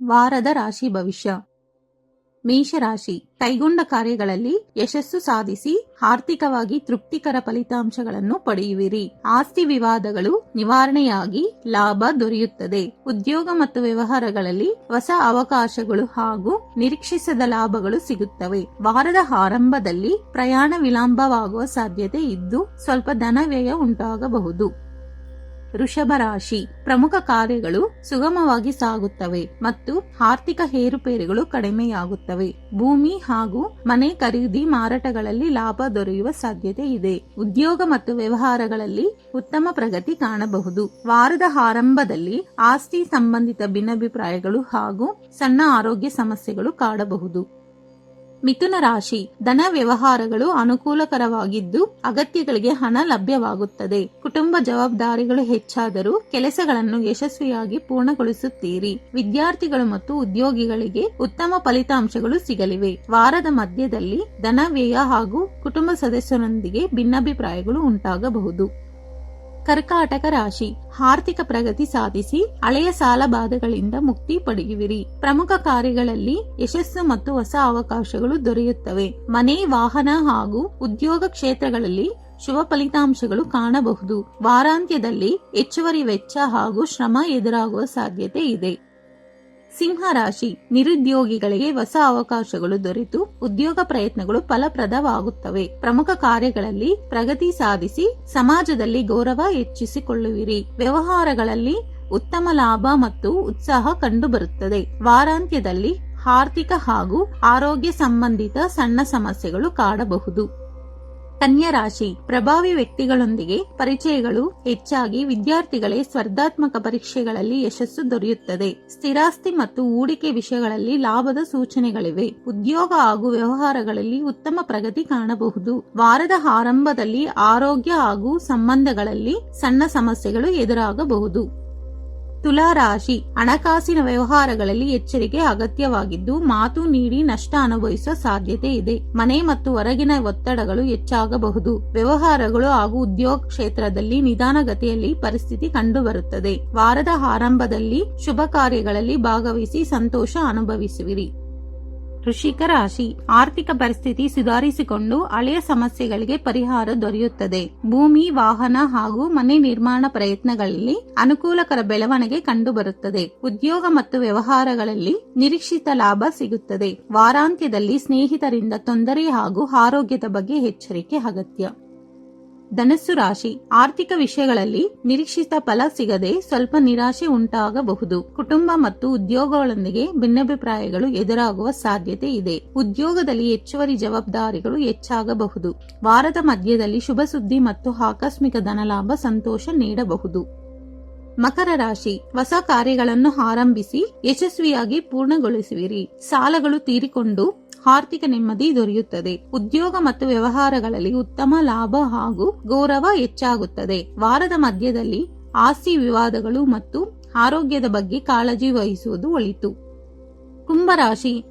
ವಾರದ ರಾಶಿ ಭವಿಷ್ಯ. ಮೇಷರಾಶಿ, ಕೈಗೊಂಡ ಕಾರ್ಯಗಳಲ್ಲಿ ಯಶಸ್ಸು ಸಾಧಿಸಿ ಆರ್ಥಿಕವಾಗಿ ತೃಪ್ತಿಕರ ಫಲಿತಾಂಶಗಳನ್ನು ಪಡೆಯುವಿರಿ. ಆಸ್ತಿ ವಿವಾದಗಳು ನಿವಾರಣೆಯಾಗಿ ಲಾಭ ದೊರೆಯುತ್ತದೆ. ಉದ್ಯೋಗ ಮತ್ತು ವ್ಯವಹಾರಗಳಲ್ಲಿ ಹೊಸ ಅವಕಾಶಗಳು ಹಾಗೂ ನಿರೀಕ್ಷಿಸದ ಲಾಭಗಳು ಸಿಗುತ್ತವೆ. ವಾರದ ಆರಂಭದಲ್ಲಿ ಪ್ರಯಾಣ ವಿಳಂಬವಾಗುವ ಸಾಧ್ಯತೆ ಇದ್ದು ಸ್ವಲ್ಪ ಧನ ವ್ಯಯ ಉಂಟಾಗಬಹುದು. ವೃಷಭ ರಾಶಿ, ಪ್ರಮುಖ ಕಾರ್ಯಗಳು ಸುಗಮವಾಗಿ ಸಾಗುತ್ತವೆ ಮತ್ತು ಆರ್ಥಿಕ ಏರುಪೇರುಗಳು ಕಡಿಮೆಯಾಗುತ್ತವೆ. ಭೂಮಿ ಹಾಗೂ ಮನೆ ಖರೀದಿ ಮಾರಾಟಗಳಲ್ಲಿ ಲಾಭ ದೊರೆಯುವ ಸಾಧ್ಯತೆ ಇದೆ. ಉದ್ಯೋಗ ಮತ್ತು ವ್ಯವಹಾರಗಳಲ್ಲಿ ಉತ್ತಮ ಪ್ರಗತಿ ಕಾಣಬಹುದು. ವಾರದ ಆರಂಭದಲ್ಲಿ ಆಸ್ತಿ ಸಂಬಂಧಿತ ಭಿನ್ನಾಭಿಪ್ರಾಯಗಳು ಹಾಗೂ ಸಣ್ಣ ಆರೋಗ್ಯ ಸಮಸ್ಯೆಗಳು ಕಾಡಬಹುದು. ಮಿಥುನ ರಾಶಿ, ಧನ ವ್ಯವಹಾರಗಳು ಅನುಕೂಲಕರವಾಗಿದ್ದು ಅಗತ್ಯಗಳಿಗೆ ಹಣ ಲಭ್ಯವಾಗುತ್ತದೆ. ಕುಟುಂಬ ಜವಾಬ್ದಾರಿಗಳು ಹೆಚ್ಚಾದರೂ ಕೆಲಸಗಳನ್ನು ಯಶಸ್ವಿಯಾಗಿ ಪೂರ್ಣಗೊಳಿಸುತ್ತೀರಿ. ವಿದ್ಯಾರ್ಥಿಗಳು ಮತ್ತು ಉದ್ಯೋಗಿಗಳಿಗೆ ಉತ್ತಮ ಫಲಿತಾಂಶಗಳು ಸಿಗಲಿವೆ. ವಾರದ ಮಧ್ಯದಲ್ಲಿ ಧನ ವ್ಯಯ ಹಾಗೂ ಕುಟುಂಬ ಸದಸ್ಯರೊಂದಿಗೆ ಭಿನ್ನಾಭಿಪ್ರಾಯಗಳು ಉಂಟಾಗಬಹುದು. ಕರ್ಕಾಟಕ ರಾಶಿ, ಆರ್ಥಿಕ ಪ್ರಗತಿ ಸಾಧಿಸಿ ಹಳೆಯ ಸಾಲ ಬಾಧೆಗಳಿಂದ ಮುಕ್ತಿ ಪಡೆಯುವಿರಿ. ಪ್ರಮುಖ ಕಾರ್ಯಗಳಲ್ಲಿ ಯಶಸ್ಸು ಮತ್ತು ಹೊಸ ಅವಕಾಶಗಳು ದೊರೆಯುತ್ತವೆ. ಮನೆ, ವಾಹನ ಹಾಗೂ ಉದ್ಯೋಗ ಕ್ಷೇತ್ರಗಳಲ್ಲಿ ಶುಭ ಫಲಿತಾಂಶಗಳು ಕಾಣಬಹುದು. ವಾರಾಂತ್ಯದಲ್ಲಿ ಹೆಚ್ಚುವರಿ ವೆಚ್ಚ ಹಾಗೂ ಶ್ರಮ ಎದುರಾಗುವ ಸಾಧ್ಯತೆ ಇದೆ. ಸಿಂಹರಾಶಿ, ನಿರುದ್ಯೋಗಿಗಳಿಗೆ ಹೊಸ ಅವಕಾಶಗಳು ದೊರೆತು ಉದ್ಯೋಗ ಪ್ರಯತ್ನಗಳು ಫಲಪ್ರದವಾಗುತ್ತವೆ. ಪ್ರಮುಖ ಕಾರ್ಯಗಳಲ್ಲಿ ಪ್ರಗತಿ ಸಾಧಿಸಿ ಸಮಾಜದಲ್ಲಿ ಗೌರವ ಹೆಚ್ಚಿಸಿಕೊಳ್ಳುವಿರಿ. ವ್ಯವಹಾರಗಳಲ್ಲಿ ಉತ್ತಮ ಲಾಭ ಮತ್ತು ಉತ್ಸಾಹ ಕಂಡುಬರುತ್ತದೆ. ವಾರಾಂತ್ಯದಲ್ಲಿ ಆರ್ಥಿಕ ಹಾಗೂ ಆರೋಗ್ಯ ಸಂಬಂಧಿತ ಸಣ್ಣ ಸಮಸ್ಯೆಗಳು ಕಾಡಬಹುದು. ಕನ್ಯಾ ರಾಶಿ, ಪ್ರಭಾವಿ ವ್ಯಕ್ತಿಗಳೊಂದಿಗೆ ಪರಿಚಯಗಳು ಹೆಚ್ಚಾಗಿ ವಿದ್ಯಾರ್ಥಿಗಳೇ ಸ್ಪರ್ಧಾತ್ಮಕ ಪರೀಕ್ಷೆಗಳಲ್ಲಿ ಯಶಸ್ಸು ದೊರೆಯುತ್ತದೆ. ಸ್ಥಿರಾಸ್ತಿ ಮತ್ತು ಹೂಡಿಕೆ ವಿಷಯಗಳಲ್ಲಿ ಲಾಭದ ಸೂಚನೆಗಳಿವೆ. ಉದ್ಯೋಗ ಹಾಗೂ ವ್ಯವಹಾರಗಳಲ್ಲಿ ಉತ್ತಮ ಪ್ರಗತಿ ಕಾಣಬಹುದು. ವಾರದ ಆರಂಭದಲ್ಲಿ ಆರೋಗ್ಯ ಹಾಗೂ ಸಂಬಂಧಗಳಲ್ಲಿ ಸಣ್ಣ ಸಮಸ್ಯೆಗಳು ಎದುರಾಗಬಹುದು. ತುಲಾ ರಾಶಿ, ಹಣಕಾಸಿನ ವ್ಯವಹಾರಗಳಲ್ಲಿ ಎಚ್ಚರಿಕೆ ಅಗತ್ಯವಾಗಿದ್ದು ಮಾತು ನೀಡಿ ನಷ್ಟ ಅನುಭವಿಸುವ ಸಾಧ್ಯತೆ ಇದೆ. ಮನೆ ಮತ್ತು ಹೊರಗಿನ ಒತ್ತಡಗಳು ಹೆಚ್ಚಾಗಬಹುದು. ವ್ಯವಹಾರಗಳು ಹಾಗೂ ಉದ್ಯೋಗ ಕ್ಷೇತ್ರದಲ್ಲಿ ನಿಧಾನಗತಿಯಲ್ಲಿ ಪರಿಸ್ಥಿತಿ ಕಂಡುಬರುತ್ತದೆ. ವಾರದ ಆರಂಭದಲ್ಲಿ ಶುಭ ಕಾರ್ಯಗಳಲ್ಲಿ ಭಾಗವಹಿಸಿ ಸಂತೋಷ ಅನುಭವಿಸುವಿರಿ. ವೃಶ್ಚಿಕ ರಾಶಿ, ಆರ್ಥಿಕ ಪರಿಸ್ಥಿತಿ ಸುಧಾರಿಸಿಕೊಂಡು ಹಳೆಯ ಸಮಸ್ಯೆಗಳಿಗೆ ಪರಿಹಾರ ದೊರೆಯುತ್ತದೆ. ಭೂಮಿ, ವಾಹನ ಹಾಗೂ ಮನೆ ನಿರ್ಮಾಣ ಪ್ರಯತ್ನಗಳಲ್ಲಿ ಅನುಕೂಲಕರ ಬೆಳವಣಿಗೆ ಕಂಡುಬರುತ್ತದೆ. ಉದ್ಯೋಗ ಮತ್ತು ವ್ಯವಹಾರಗಳಲ್ಲಿ ನಿರೀಕ್ಷಿತ ಲಾಭ ಸಿಗುತ್ತದೆ. ವಾರಾಂತ್ಯದಲ್ಲಿ ಸ್ನೇಹಿತರಿಂದ ತೊಂದರೆ ಹಾಗೂ ಆರೋಗ್ಯದ ಬಗ್ಗೆ ಎಚ್ಚರಿಕೆ ಅಗತ್ಯ. ಧನಸ್ಸು ರಾಶಿ, ಆರ್ಥಿಕ ವಿಷಯಗಳಲ್ಲಿ ನಿರೀಕ್ಷಿತ ಫಲ ಸಿಗದೆ ಸ್ವಲ್ಪ ನಿರಾಶೆ ಉಂಟಾಗಬಹುದು. ಕುಟುಂಬ ಮತ್ತು ಉದ್ಯೋಗಗಳೊಂದಿಗೆ ಭಿನ್ನಾಭಿಪ್ರಾಯಗಳು ಎದುರಾಗುವ ಸಾಧ್ಯತೆ ಇದೆ. ಉದ್ಯೋಗದಲ್ಲಿ ಹೆಚ್ಚುವರಿ ಜವಾಬ್ದಾರಿಗಳು ಹೆಚ್ಚಾಗಬಹುದು. ವಾರದ ಮಧ್ಯದಲ್ಲಿ ಶುಭ ಸುದ್ದಿ ಮತ್ತು ಆಕಸ್ಮಿಕ ಧನಲಾಭ ಸಂತೋಷ ನೀಡಬಹುದು. ಮಕರ ರಾಶಿ, ಹೊಸ ಕಾರ್ಯಗಳನ್ನು ಆರಂಭಿಸಿ ಯಶಸ್ವಿಯಾಗಿ ಪೂರ್ಣಗೊಳಿಸುವಿರಿ. ಸಾಲಗಳು ತೀರಿಕೊಂಡು ಆರ್ಥಿಕ ನೆಮ್ಮದಿ ದೊರೆಯುತ್ತದೆ. ಉದ್ಯೋಗ ಮತ್ತು ವ್ಯವಹಾರಗಳಲ್ಲಿ ಉತ್ತಮ ಲಾಭ ಹಾಗೂ ಗೌರವ ಹೆಚ್ಚಾಗುತ್ತದೆ. ವಾರದ ಮಧ್ಯದಲ್ಲಿ ಆಸ್ತಿ ವಿವಾದಗಳು ಮತ್ತು ಆರೋಗ್ಯದ ಬಗ್ಗೆ ಕಾಳಜಿ ವಹಿಸುವುದು ಒಳಿತು. ಕುಂಭರಾಶಿ,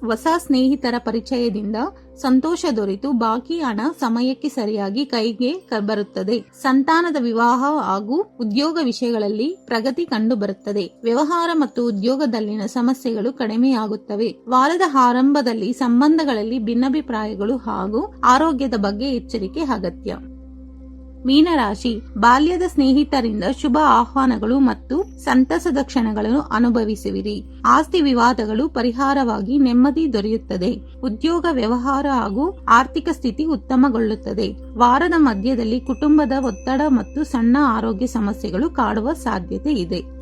ಹೊಸ ಸ್ನೇಹಿತರ ಪರಿಚಯದಿಂದ ಸಂತೋಷ ದೊರೆತು ಬಾಕಿ ಹಣ ಸಮಯಕ್ಕೆ ಸರಿಯಾಗಿ ಕೈಗೆ ಬರುತ್ತದೆ. ಸಂತಾನದ ವಿವಾಹ ಹಾಗೂ ಉದ್ಯೋಗ ವಿಷಯಗಳಲ್ಲಿ ಪ್ರಗತಿ ಕಂಡುಬರುತ್ತದೆ. ವ್ಯವಹಾರ ಮತ್ತು ಉದ್ಯೋಗದಲ್ಲಿನ ಸಮಸ್ಯೆಗಳು ಕಡಿಮೆಯಾಗುತ್ತವೆ. ವಾರದ ಆರಂಭದಲ್ಲಿ ಸಂಬಂಧಗಳಲ್ಲಿ ಭಿನ್ನಾಭಿಪ್ರಾಯಗಳು ಹಾಗೂ ಆರೋಗ್ಯದ ಬಗ್ಗೆ ಎಚ್ಚರಿಕೆ ಅಗತ್ಯ. ಮೀನರಾಶಿ, ಬಾಲ್ಯದ ಸ್ನೇಹಿತರಿಂದ ಶುಭ ಆಹ್ವಾನಗಳು ಮತ್ತು ಸಂತಸದ ಕ್ಷಣಗಳನ್ನು ಅನುಭವಿಸುವಿರಿ. ಆಸ್ತಿ ವಿವಾದಗಳು ಪರಿಹಾರವಾಗಿ ನೆಮ್ಮದಿ ದೊರೆಯುತ್ತದೆ. ಉದ್ಯೋಗ, ವ್ಯವಹಾರ ಹಾಗೂ ಆರ್ಥಿಕ ಸ್ಥಿತಿ ಉತ್ತಮಗೊಳ್ಳುತ್ತದೆ. ವಾರದ ಮಧ್ಯದಲ್ಲಿ ಕುಟುಂಬದ ಒತ್ತಡ ಮತ್ತು ಸಣ್ಣ ಆರೋಗ್ಯ ಸಮಸ್ಯೆಗಳು ಕಾಡುವ ಸಾಧ್ಯತೆ ಇದೆ.